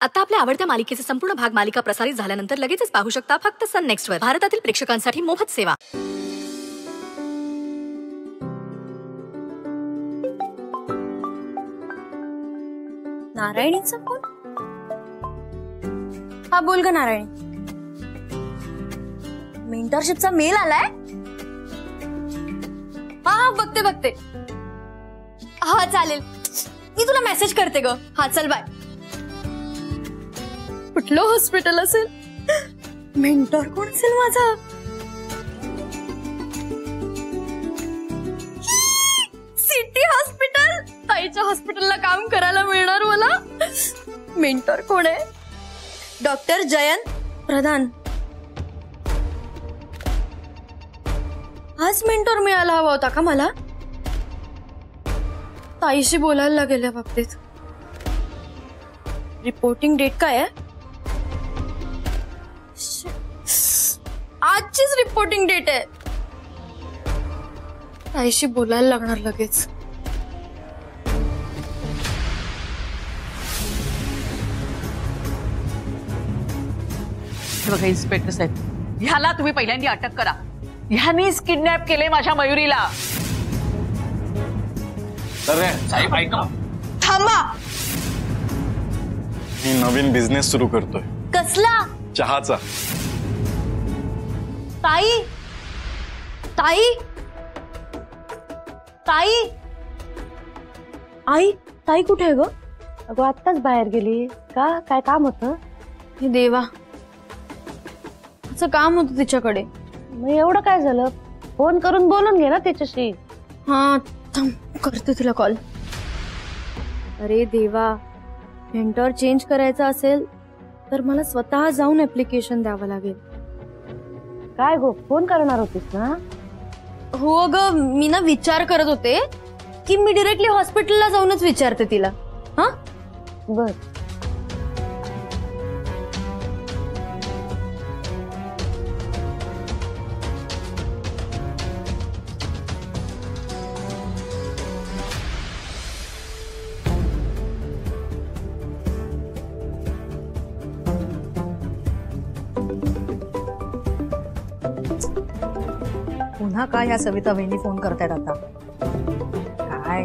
आता आपल्या आवडत्या मालिकेचे संपूर्ण भाग मालिका प्रसारित झाल्यानंतर लगेचच पाहू शकता फक्त सन नेक्स्ट वर. भारतातील प्रेक्षकांसाठी मोफत सेवा. नारायणीचा फोन. हा बोल ग नारायणी. मेंटरशिपचा मेल आलाय. हा बघते बघते. हा चालेल, मी तुला मेसेज करते ग. हा चल बाय. कुठलं हॉस्पिटल असेल? मेंटॉर कोण असेल माझा? City hospital. ताईच्या हॉस्पिटलला काम करायला मिळणार मला. मेंटॉर कोण आहे? डॉक्टर जयंत प्रधान. हाच मेंटॉर मिळाला हवा होता का मला? ताईशी बोलायला लागेल या बाबतीत. रिपोर्टिंग डेट काय आहे? आजचीच रिपोर्टिंग डेट आहे. ताईशी बोलायला लागणार लगेच. बघा इन्स्पेक्टर साहेब, ह्याला तुम्ही पहिल्यांदा अटक करा. ह्यानीच किडनॅप केले माझ्या मयुरीला. साहेब ऐका, थांबा. मी नवीन बिझनेस सुरू करतोय. कसला? चहाचा. ताई ताई ताई. आई ताई कुठे आहे ग? अगं आत्ताच बाहेर गेली. का काय काम होतं? हे देवा, असं काम होतं तिच्याकडे. मग एवढं काय झालं? फोन करून बोलून घे ना तिच्याशी. हा थांब, करते तुला कॉल. अरे देवा, मेंटॉर चेंज करायचा असेल तर मला स्वतः जाऊन ऍप्लिकेशन द्यावं लागेल. काय गो, फोन करणार होतीस ना? हो ग, मी ना विचार करत होते की मी डिरेक्टली हॉस्पिटलला जाऊनच विचारते तिला. हा बर. पुन्हा काय ह्या सविता वहिनी फोन करतायत आता? काय?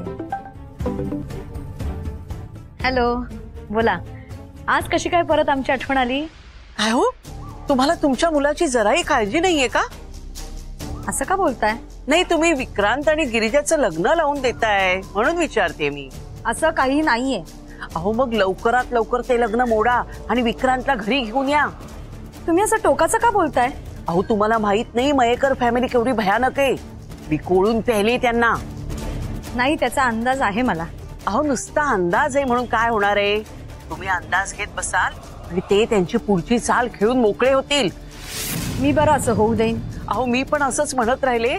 हॅलो, बोला. आज कशी काय परत आमची आठवण आली? काय हो, तुम्हाला तुमच्या मुलाची जराही काळजी नाहीये का? असं का बोलताय? नाही, तुम्ही विक्रांत आणि गिरिजाचं लग्न लावून देताय म्हणून विचारते मी. असं काही नाहीये. अहो मग लवकरात लवकर ते लग्न मोडा आणि विक्रांतला घरी घेऊन या. तुम्ही असं टोकाचं का बोलताय? अहो तुम्हाला माहित नाही मयेकर फॅमिली केवढी भयानक आहे. विकोळून प्यायली त्यांना. नाही, त्याचा अंदाज आहे मला. अहो नुसता अंदाज आहे म्हणून काय होणार आहे? तुम्ही अंदाज घेत बसाल आणि ते त्यांची पुढची चाल खेळून मोकळे होतील. मी बरं असं होऊ देईन. अहो मी पण असंच म्हणत राहिले